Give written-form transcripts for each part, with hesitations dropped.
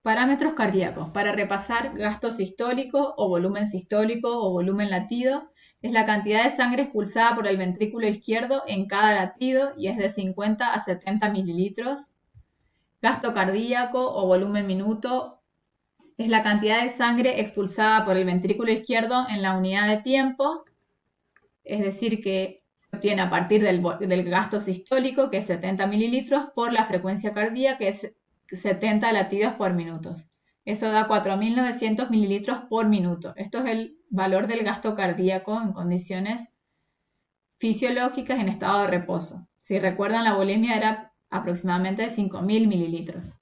Parámetros cardíacos. Para repasar, gasto sistólico o volumen latido es la cantidad de sangre expulsada por el ventrículo izquierdo en cada latido y es de 50 a 70 mililitros. Gasto cardíaco o volumen minuto es la cantidad de sangre expulsada por el ventrículo izquierdo en la unidad de tiempo, es decir, que se obtiene a partir del gasto sistólico, que es 70 mililitros, por la frecuencia cardíaca, que es 70 latidos por minuto. Eso da 4.900 mililitros por minuto. Esto es el valor del gasto cardíaco en condiciones fisiológicas en estado de reposo. Si recuerdan, la volemia era aproximadamente de 5.000 mililitros.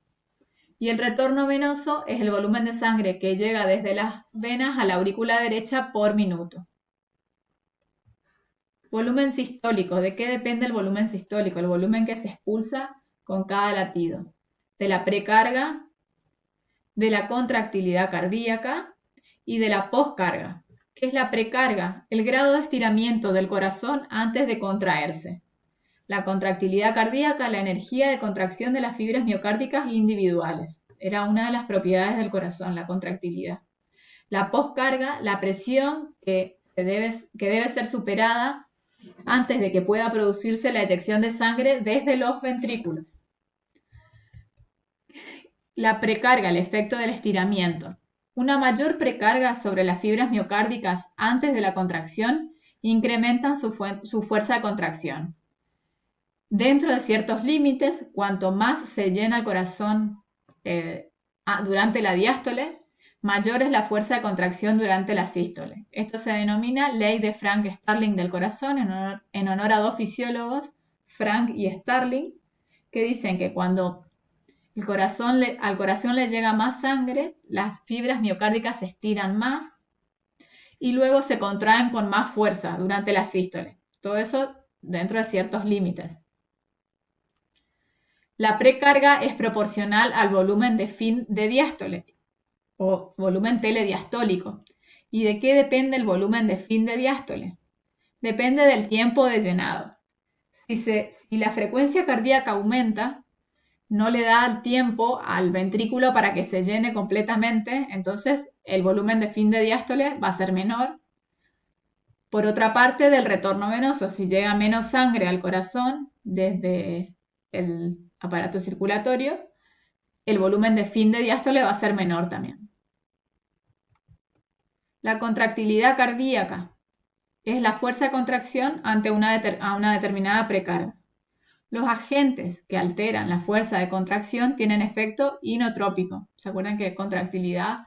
Y el retorno venoso es el volumen de sangre que llega desde las venas a la aurícula derecha por minuto. Volumen sistólico. ¿De qué depende el volumen sistólico? El volumen que se expulsa con cada latido. De la precarga, de la contractilidad cardíaca y de la poscarga. ¿Qué es la precarga? El grado de estiramiento del corazón antes de contraerse. La contractilidad cardíaca, la energía de contracción de las fibras miocárdicas individuales. Era una de las propiedades del corazón, la contractilidad. La poscarga, la presión que debe ser superada antes de que pueda producirse la eyección de sangre desde los ventrículos. La precarga, el efecto del estiramiento. Una mayor precarga sobre las fibras miocárdicas antes de la contracción incrementan su fuerza de contracción. Dentro de ciertos límites, cuanto más se llena el corazón durante la diástole, mayor es la fuerza de contracción durante la sístole. Esto se denomina ley de Frank-Starling del corazón en honor a dos fisiólogos, Frank y Starling, que dicen que cuando al corazón le llega más sangre, las fibras miocárdicas se estiran más y luego se contraen con más fuerza durante la sístole. Todo eso dentro de ciertos límites. La precarga es proporcional al volumen de fin de diástole o volumen telediastólico. ¿Y de qué depende el volumen de fin de diástole? Depende del tiempo de llenado. Si la frecuencia cardíaca aumenta, no le da el tiempo al ventrículo para que se llene completamente, entonces el volumen de fin de diástole va a ser menor. Por otra parte, del retorno venoso, si llega menos sangre al corazón desde el aparato circulatorio, el volumen de fin de diástole va a ser menor también. La contractilidad cardíaca es la fuerza de contracción ante una determinada precarga. Los agentes que alteran la fuerza de contracción tienen efecto inotrópico. ¿Se acuerdan que contractilidad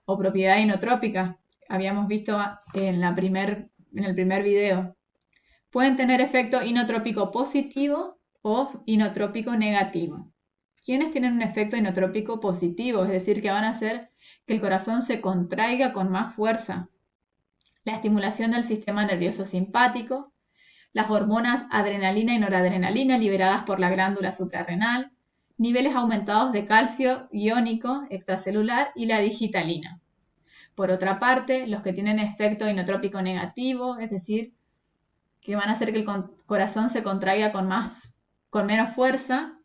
o propiedad inotrópica habíamos visto en el primer video? Pueden tener efecto inotrópico positivo o inotrópico negativo. ¿Quiénes tienen un efecto inotrópico positivo? Es decir, que van a hacer que el corazón se contraiga con más fuerza. La estimulación del sistema nervioso simpático, las hormonas adrenalina y noradrenalina liberadas por la glándula suprarrenal, niveles aumentados de calcio iónico extracelular y la digitalina. Por otra parte, los que tienen efecto inotrópico negativo, es decir, que van a hacer que el corazón se contraiga con menos fuerza,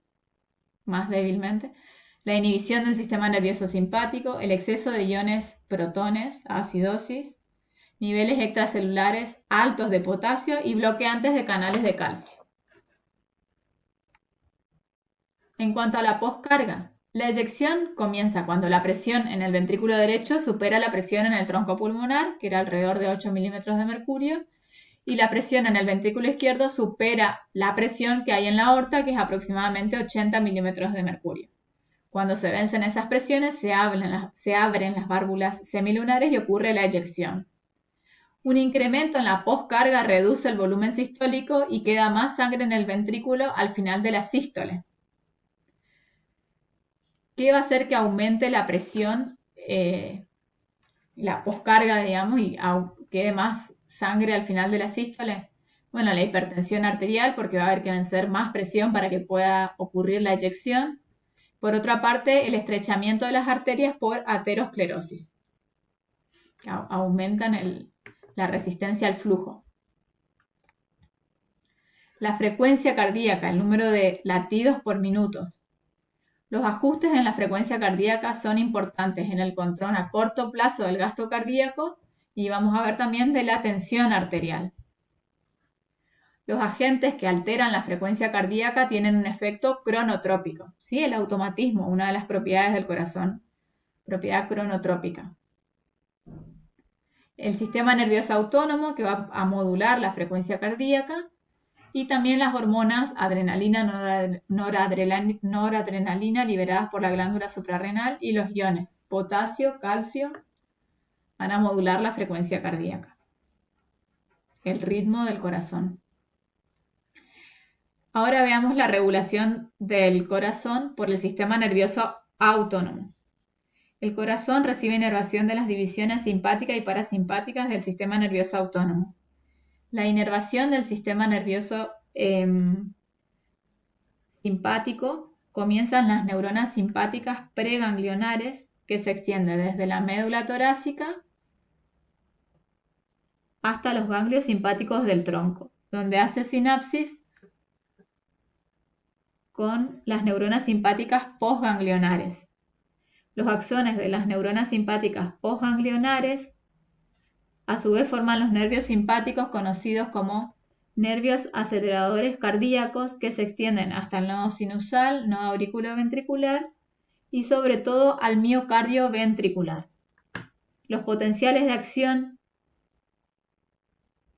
más débilmente, la inhibición del sistema nervioso simpático, el exceso de iones protones, acidosis, niveles extracelulares altos de potasio y bloqueantes de canales de calcio. En cuanto a la poscarga, la eyección comienza cuando la presión en el ventrículo derecho supera la presión en el tronco pulmonar, que era alrededor de 8 milímetros de mercurio, y la presión en el ventrículo izquierdo supera la presión que hay en la aorta, que es aproximadamente 80 milímetros de mercurio. Cuando se vencen esas presiones, se abren las válvulas semilunares y ocurre la eyección. Un incremento en la poscarga reduce el volumen sistólico y queda más sangre en el ventrículo al final de la sístole. ¿Qué va a hacer que aumente la presión, la poscarga, digamos, y quede más sangre al final de la sístole? Bueno, la hipertensión arterial, porque va a haber que vencer más presión para que pueda ocurrir la eyección. Por otra parte, el estrechamiento de las arterias por aterosclerosis. Aumentan la resistencia al flujo. La frecuencia cardíaca, el número de latidos por minuto. Los ajustes en la frecuencia cardíaca son importantes en el control a corto plazo del gasto cardíaco y vamos a ver también de la tensión arterial. Los agentes que alteran la frecuencia cardíaca tienen un efecto cronotrópico, ¿sí? El automatismo, una de las propiedades del corazón, propiedad cronotrópica. El sistema nervioso autónomo que va a modular la frecuencia cardíaca y también las hormonas adrenalina, noradrenalina liberadas por la glándula suprarrenal y los iones potasio, calcio van a modular la frecuencia cardíaca, el ritmo del corazón. Ahora veamos la regulación del corazón por el sistema nervioso autónomo. El corazón recibe inervación de las divisiones simpática y parasimpáticas del sistema nervioso autónomo. La inervación del sistema nervioso simpático comienza en las neuronas simpáticas preganglionares que se extiende desde la médula torácica hasta los ganglios simpáticos del tronco, donde hace sinapsis con las neuronas simpáticas postganglionares. Los axones de las neuronas simpáticas postganglionares a su vez forman los nervios simpáticos conocidos como nervios aceleradores cardíacos que se extienden hasta el nodo sinusal, nodo auriculoventricular y sobre todo al miocardio ventricular. Los potenciales de acción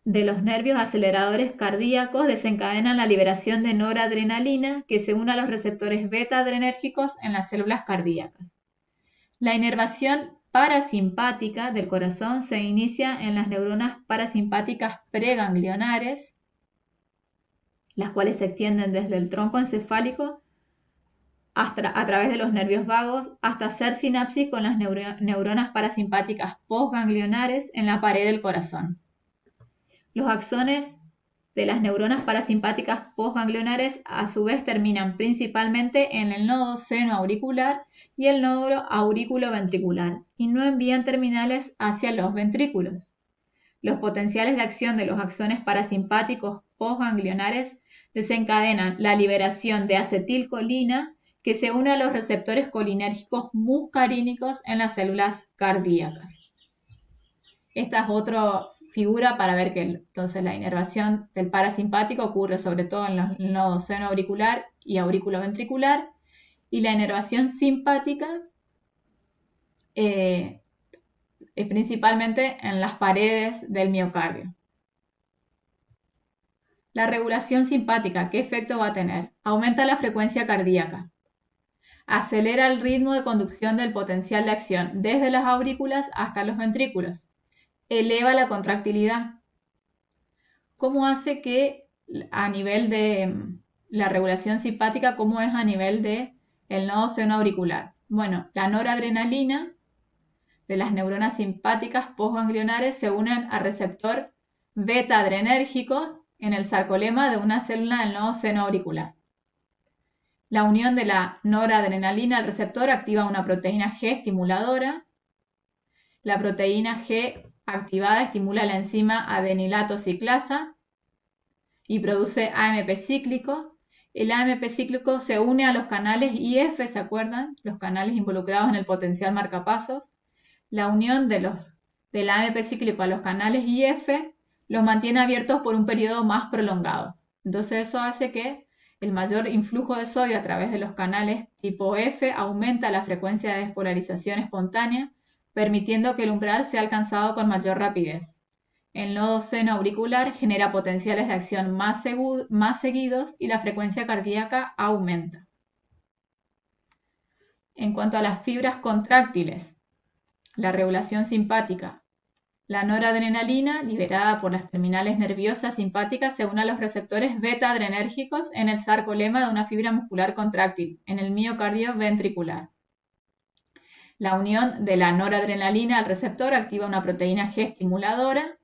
de los nervios aceleradores cardíacos desencadenan la liberación de noradrenalina que se une a los receptores beta adrenérgicos en las células cardíacas. La inervación parasimpática del corazón se inicia en las neuronas parasimpáticas preganglionares, las cuales se extienden desde el tronco encefálico a través de los nervios vagos hasta hacer sinapsis con las neuronas parasimpáticas postganglionares en la pared del corazón. Los axones de las neuronas parasimpáticas postganglionares a su vez terminan principalmente en el nodo seno-auricular y el nodo aurículo-ventricular y no envían terminales hacia los ventrículos. Los potenciales de acción de los axones parasimpáticos postganglionares desencadenan la liberación de acetilcolina que se une a los receptores colinérgicos muscarínicos en las células cardíacas. Esta es otra figura para ver que entonces la inervación del parasimpático ocurre sobre todo en los nodos seno-auricular y aurículo-ventricular y la inervación simpática principalmente en las paredes del miocardio. La regulación simpática, ¿qué efecto va a tener? Aumenta la frecuencia cardíaca, acelera el ritmo de conducción del potencial de acción desde las aurículas hasta los ventrículos, eleva la contractilidad. ¿Cómo hace que a nivel de la regulación simpática, cómo es a nivel de el nodo seno-auricular? Bueno, la noradrenalina de las neuronas simpáticas postganglionares se unen al receptor beta adrenérgico en el sarcolema de una célula del nodo seno-auricular. La unión de la noradrenalina al receptor activa una proteína G estimuladora. La proteína G activada estimula la enzima adenilato ciclasa y produce AMP cíclico. El AMP cíclico se une a los canales IF, ¿se acuerdan? Los canales involucrados en el potencial marcapasos. La unión del AMP cíclico a los canales IF los mantiene abiertos por un periodo más prolongado. Entonces eso hace que el mayor influjo de sodio a través de los canales tipo F aumenta la frecuencia de despolarización espontánea, permitiendo que el umbral sea alcanzado con mayor rapidez. El nodo seno-auricular genera potenciales de acción más seguidos y la frecuencia cardíaca aumenta. En cuanto a las fibras contráctiles, la regulación simpática. La noradrenalina, liberada por las terminales nerviosas simpáticas, se une a los receptores beta adrenérgicos en el sarcolema de una fibra muscular contráctil, en el miocardio ventricular. La unión de la noradrenalina al receptor activa una proteína G estimuladora.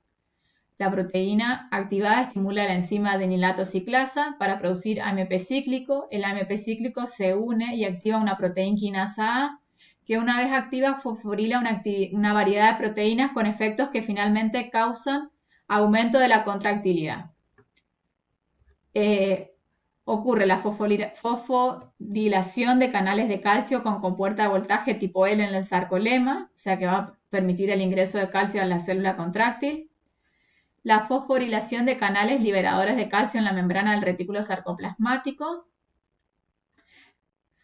La proteína activada estimula la enzima adenilato ciclasa para producir AMP cíclico. El AMP cíclico se une y activa una proteína quinasa A, que una vez activa fosforila una variedad de proteínas con efectos que finalmente causan aumento de la contractilidad. ocurre la fosfodilación de canales de calcio con compuerta de voltaje tipo L en el sarcolema, o sea que va a permitir el ingreso de calcio a la célula contráctil. La fosforilación de canales liberadores de calcio en la membrana del retículo sarcoplasmático.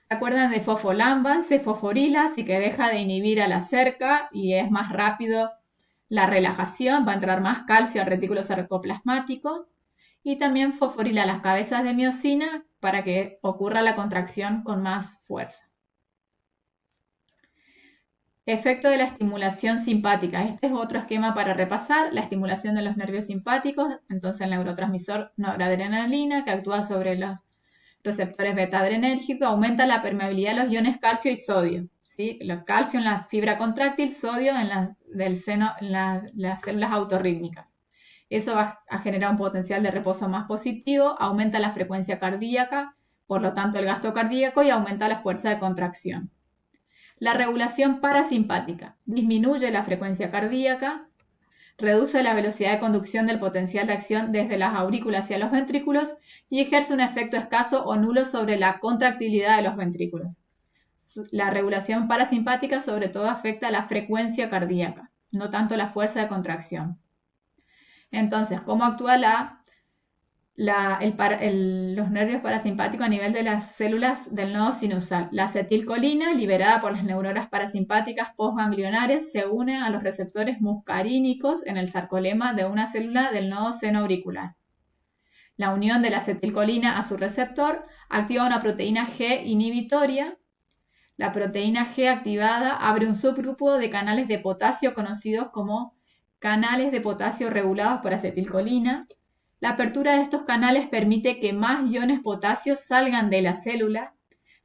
¿Se acuerdan de fosfolamban? Se fosforila, así que deja de inhibir a la cerca y es más rápido la relajación, va a entrar más calcio al retículo sarcoplasmático. Y también fosforila las cabezas de miosina para que ocurra la contracción con más fuerza. Efecto de la estimulación simpática. Este es otro esquema para repasar. La estimulación de los nervios simpáticos, entonces el neurotransmisor noradrenalina que actúa sobre los receptores beta-adrenérgicos, aumenta la permeabilidad de los iones calcio y sodio. ¿Sí? El calcio en la fibra contráctil, sodio en las células autorrítmicas. Eso va a generar un potencial de reposo más positivo, aumenta la frecuencia cardíaca, por lo tanto el gasto cardíaco, y aumenta la fuerza de contracción. La regulación parasimpática disminuye la frecuencia cardíaca, reduce la velocidad de conducción del potencial de acción desde las aurículas hacia los ventrículos y ejerce un efecto escaso o nulo sobre la contractilidad de los ventrículos. La regulación parasimpática sobre todo afecta a la frecuencia cardíaca, no tanto la fuerza de contracción. Entonces, ¿cómo actúa los nervios parasimpáticos a nivel de las células del nodo sinusal? La acetilcolina, liberada por las neuronas parasimpáticas postganglionares, se une a los receptores muscarínicos en el sarcolema de una célula del nodo seno-auricular. La unión de la acetilcolina a su receptor activa una proteína G inhibitoria. La proteína G activada abre un subgrupo de canales de potasio conocidos como canales de potasio regulados por acetilcolina. La apertura de estos canales permite que más iones potasio salgan de la célula.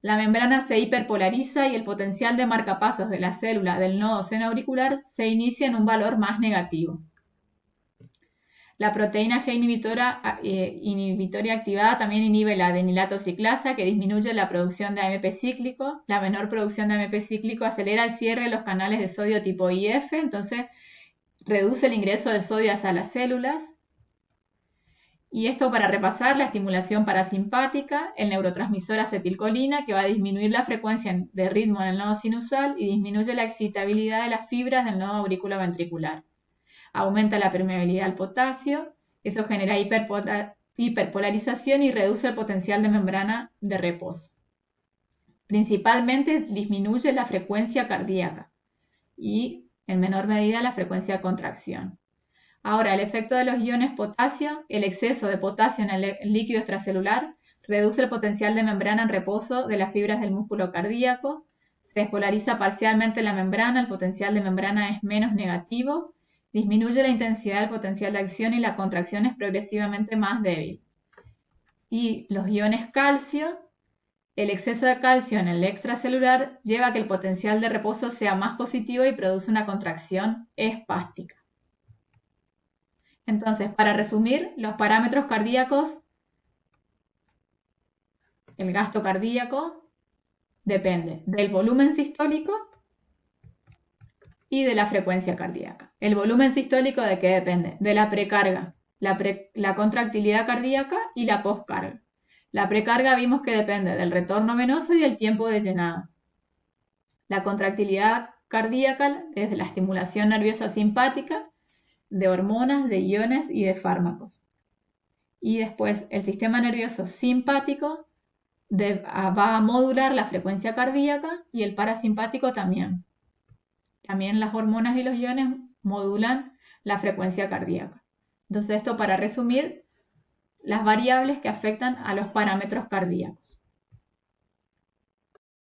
La membrana se hiperpolariza y el potencial de marcapasos de la célula del nodo seno-auricular se inicia en un valor más negativo. La proteína G inhibitoria activada también inhibe la adenilato ciclasa, que disminuye la producción de AMP cíclico. La menor producción de AMP cíclico acelera el cierre de los canales de sodio tipo IF, entonces reduce el ingreso de sodio hacia las células. Y esto para repasar: la estimulación parasimpática, el neurotransmisor acetilcolina, que va a disminuir la frecuencia de ritmo en el nodo sinusal y disminuye la excitabilidad de las fibras del nodo auriculoventricular. Aumenta la permeabilidad al potasio, eso genera hiperpolarización y reduce el potencial de membrana de reposo. Principalmente disminuye la frecuencia cardíaca y en menor medida la frecuencia de contracción. Ahora, el efecto de los iones potasio: el exceso de potasio en el líquido extracelular reduce el potencial de membrana en reposo de las fibras del músculo cardíaco, se despolariza parcialmente la membrana, el potencial de membrana es menos negativo, disminuye la intensidad del potencial de acción y la contracción es progresivamente más débil. Y los iones calcio: el exceso de calcio en el extracelular lleva a que el potencial de reposo sea más positivo y produce una contracción espástica. Entonces, para resumir, los parámetros cardíacos: el gasto cardíaco depende del volumen sistólico y de la frecuencia cardíaca. ¿El volumen sistólico de qué depende? De la precarga, la contractilidad cardíaca y la postcarga. La precarga vimos que depende del retorno venoso y del tiempo de llenado. La contractilidad cardíaca es de la estimulación nerviosa simpática, de hormonas, de iones y de fármacos. Y después el sistema nervioso simpático va a modular la frecuencia cardíaca y el parasimpático también. También las hormonas y los iones modulan la frecuencia cardíaca. Entonces, esto para resumir las variables que afectan a los parámetros cardíacos.